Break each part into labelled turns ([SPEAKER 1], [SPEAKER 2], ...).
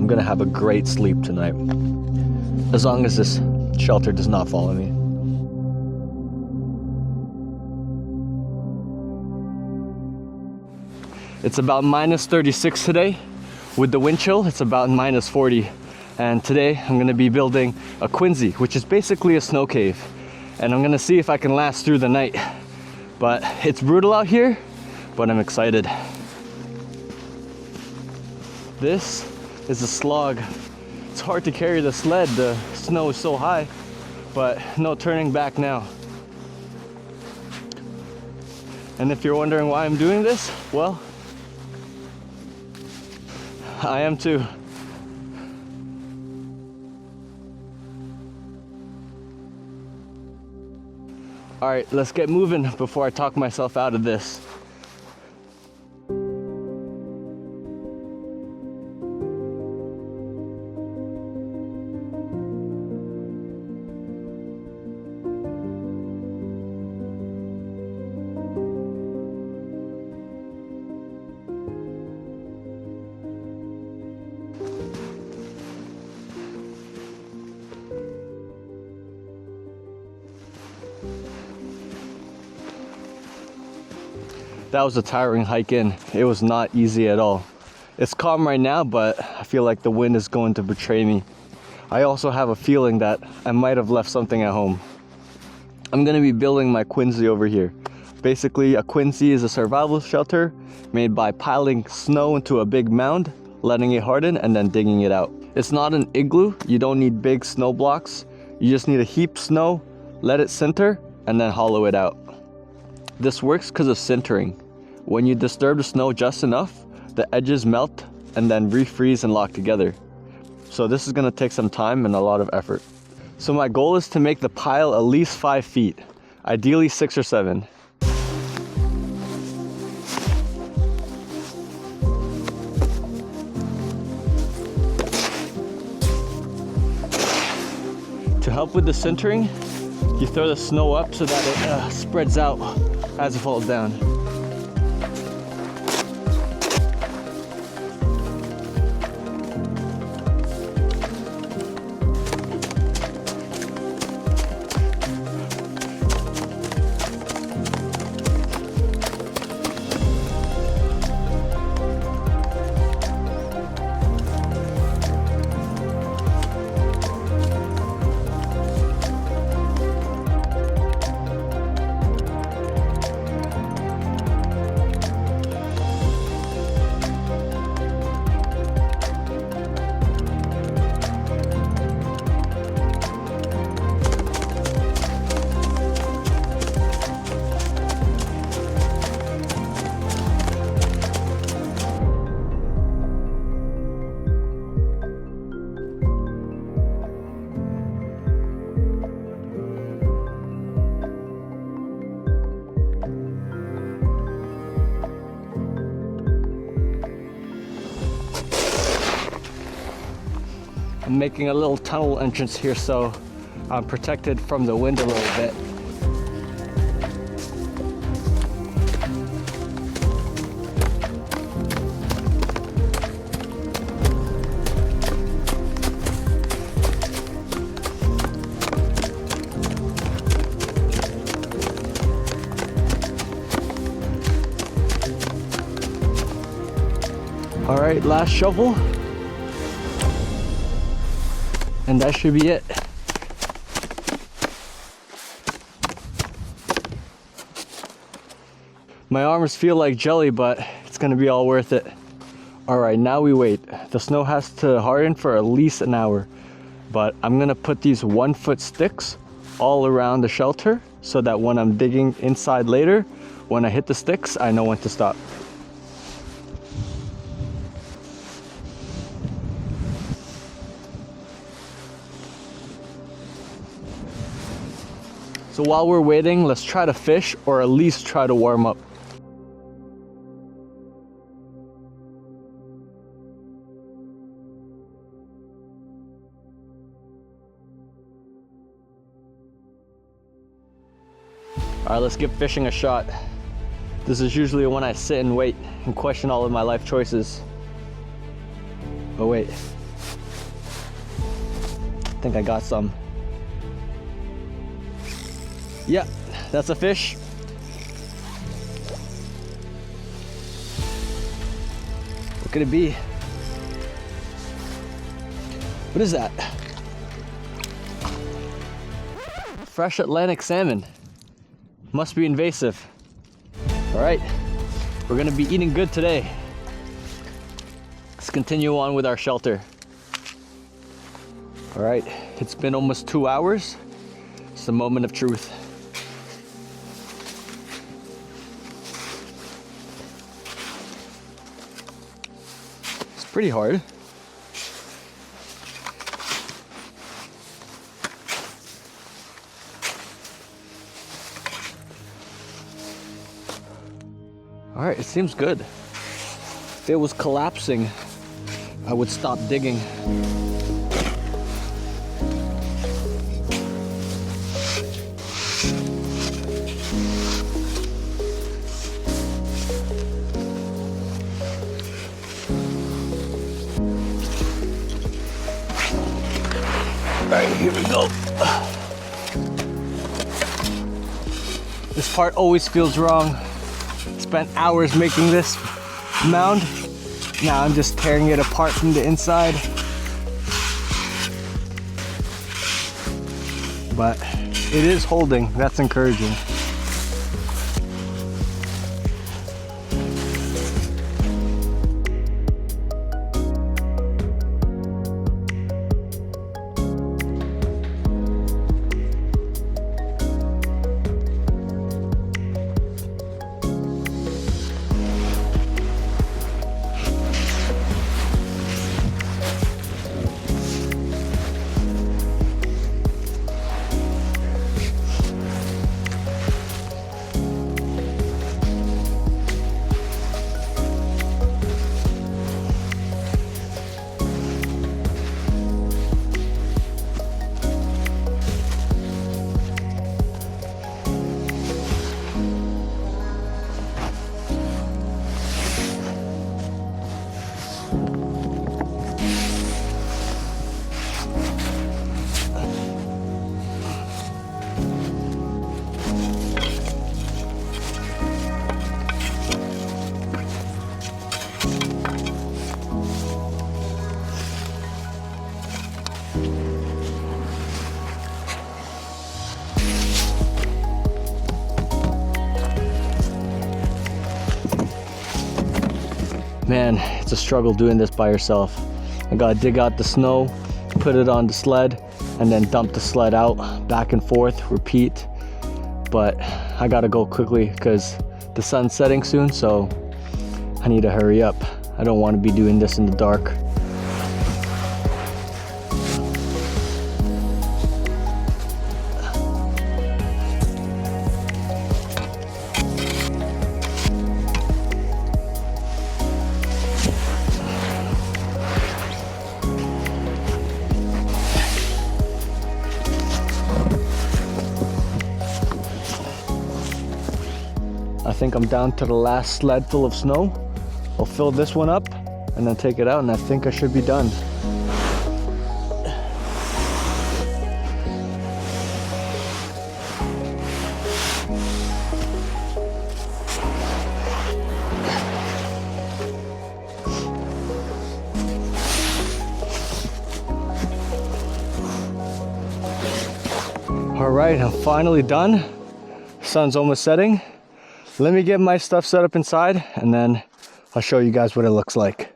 [SPEAKER 1] gonna have a great sleep tonight. As long as this shelter does not follow me. It's about minus 36 today. With the wind chill, it's about minus 40. And today I'm gonna be building a quinzee, which is basically a snow cave. And I'm gonna see if I can last through the night. But it's brutal out here, but I'm excited. This is a slog. It's hard to carry the sled, the snow is so high, but no turning back now. And if you're wondering why I'm doing this, well, I am too. All right, let's get moving before I talk myself out of this. That was a tiring hike in. It was not easy at all. It's calm right now, but I feel like the wind is going to betray me. I also have a feeling that I might have left something at home. I'm gonna be building my quinzee over here. Basically, a quinzee is a survival shelter made by piling snow into a big mound, letting it harden, and then digging it out. It's not an igloo. You don't need big snow blocks. You just need a heap of snow, let it center, and then hollow it out. This works because of sintering. When you disturb the snow just enough, the edges melt and then refreeze and lock together. So this is gonna take some time and a lot of effort. So my goal is to make the pile at least 5 feet, ideally 6 or 7. To help with the sintering, you throw the snow up so that it spreads out as it falls down. I'm making a little tunnel entrance here so I'm protected from the wind a little bit. All right, last shovel. And that should be it. My arms feel like jelly, but it's gonna be all worth it. All right, now we wait. The snow has to harden for at least an hour, but I'm gonna put these 1-foot sticks all around the shelter so that when I'm digging inside later, when I hit the sticks, I know when to stop. So while we're waiting, let's try to fish or at least try to warm up. All right, let's give fishing a shot. This is usually when I sit and wait and question all of my life choices. Oh wait, I think I got some. Yeah, that's a fish. What could it be? What is that? Fresh Atlantic salmon. Must be invasive. All right, we're gonna be eating good today. Let's continue on with our shelter. All right, it's been almost 2 hours. It's the moment of truth. It's pretty hard. All right, it seems good. If it was collapsing, I would stop digging. All right, here we go. This part always feels wrong. Spent hours making this mound. Now I'm just tearing it apart from the inside. But it is holding, that's encouraging. Man, it's a struggle doing this by yourself. I gotta dig out the snow, put it on the sled, and then dump the sled out, back and forth, repeat. But I gotta go quickly because the sun's setting soon, so I need to hurry up. I don't want to be doing this in the dark. I think I'm down to the last sled full of snow. I'll fill this one up and then take it out, and I think I should be done. All right, I'm finally done. Sun's almost setting. Let me get my stuff set up inside and then I'll show you guys what it looks like.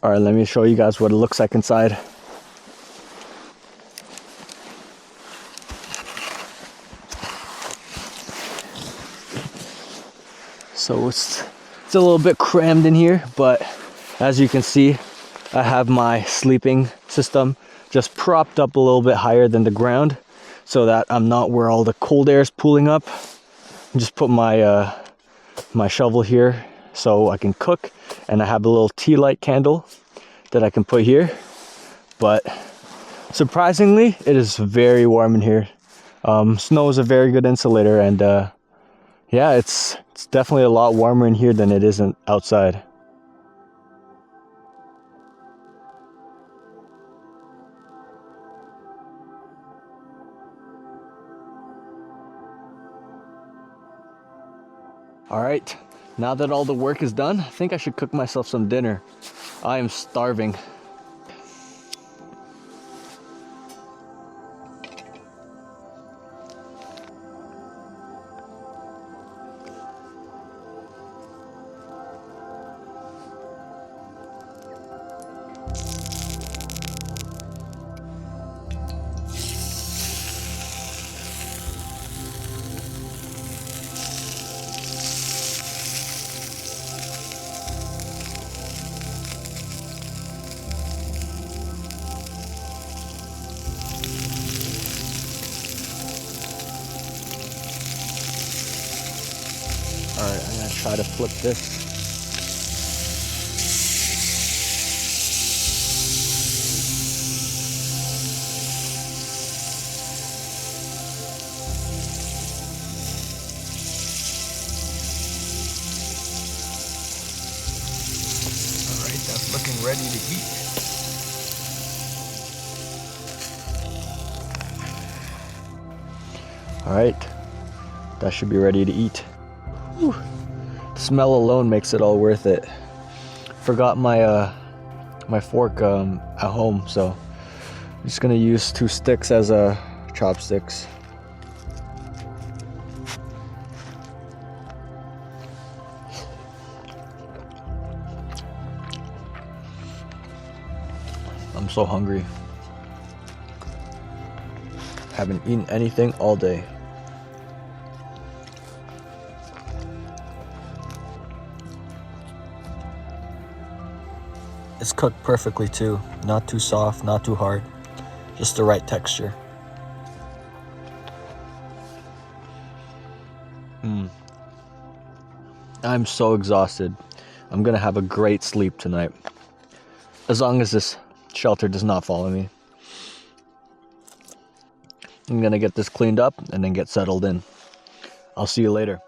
[SPEAKER 1] All right, let me show you guys what it looks like inside. So it's a little bit crammed in here, but as you can see, I have my sleeping system just propped up a little bit higher than the ground so that I'm not where all the cold air is pooling up. Just put my my shovel here so I can cook, and I have a little tea light candle that I can put here. But surprisingly, it is very warm in here. Snow is a very good insulator, and yeah, it's definitely a lot warmer in here than it is outside. All right, now that all the work is done, I think I should cook myself some dinner. I am starving. All right, I'm gonna try to flip this. All right, that's looking ready to eat. All right, that should be ready to eat. Whew. The smell alone makes it all worth it. Forgot my my fork at home, so I'm just gonna use 2 sticks as chopsticks. I'm so hungry. Haven't eaten anything all day. It's cooked perfectly too. Not too soft, not too hard. Just the right texture. I'm so exhausted. I'm gonna have a great sleep tonight. As long as this shelter does not follow me. I'm gonna get this cleaned up and then get settled in. I'll see you later.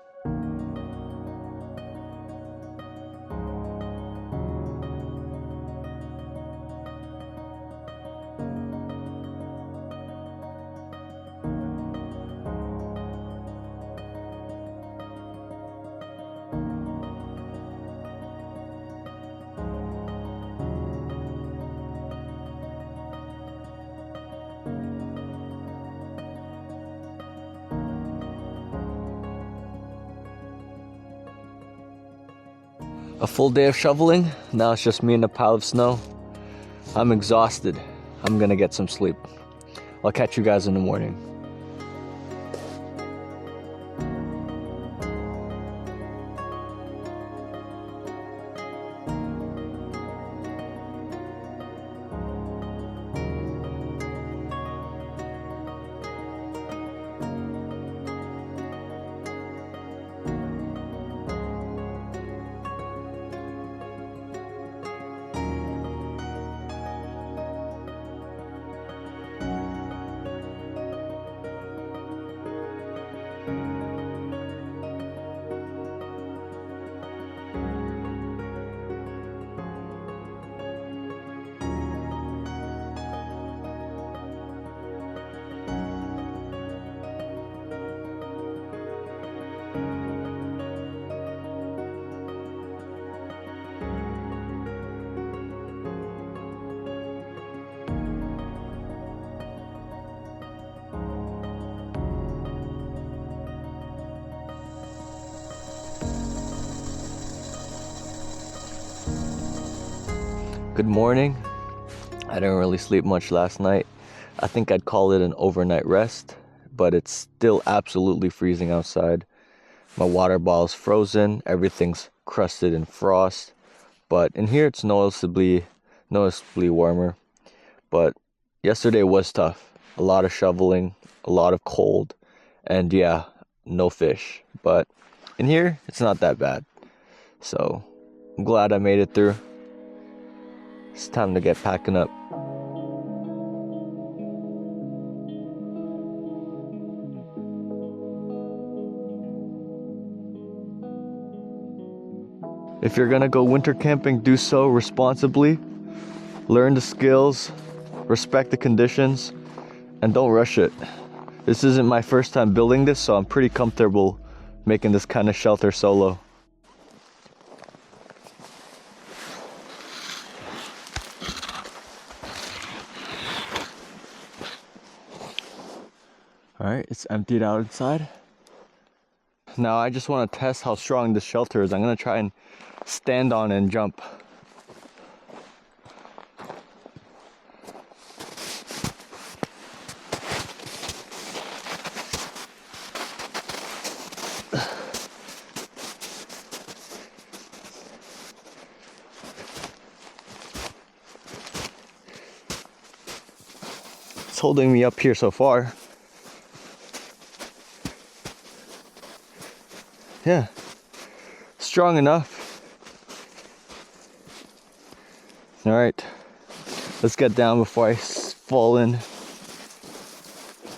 [SPEAKER 1] A full day of shoveling. Now it's just me and a pile of snow. I'm exhausted. I'm gonna get some sleep. I'll catch you guys in the morning. Good morning. I didn't really sleep much last night. I think I'd call it an overnight rest, but it's still absolutely freezing outside. My water bottle's frozen, everything's crusted in frost, but in here it's noticeably warmer. But yesterday was tough. A lot of shoveling, a lot of cold, and yeah, no fish. But in here, it's not that bad. So I'm glad I made it through. It's time to get packing up. If you're gonna go winter camping, do so responsibly. Learn the skills, respect the conditions, and don't rush it. This isn't my first time building this, so I'm pretty comfortable making this kind of shelter solo. All right, it's emptied out inside. Now I just want to test how strong this shelter is. I'm gonna try and stand on it and jump. It's holding me up here so far. Yeah, strong enough. All right, let's get down before I fall in.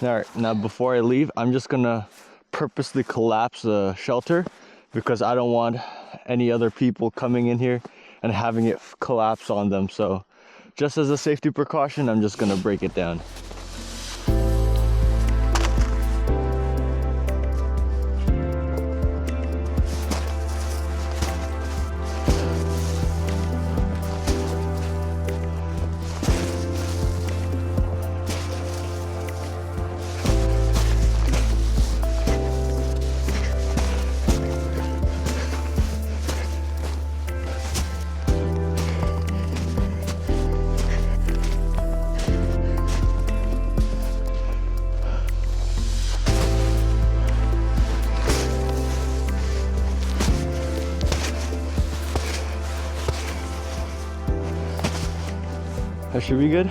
[SPEAKER 1] All right, now before I leave, I'm just gonna purposely collapse the shelter because I don't want any other people coming in here and having it collapse on them. So just as a safety precaution, I'm just gonna break it down. That should be good.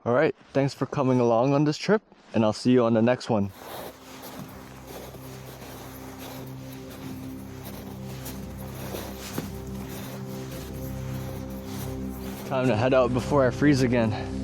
[SPEAKER 1] All right, thanks for coming along on this trip, and I'll see you on the next one. Time to head out before I freeze again.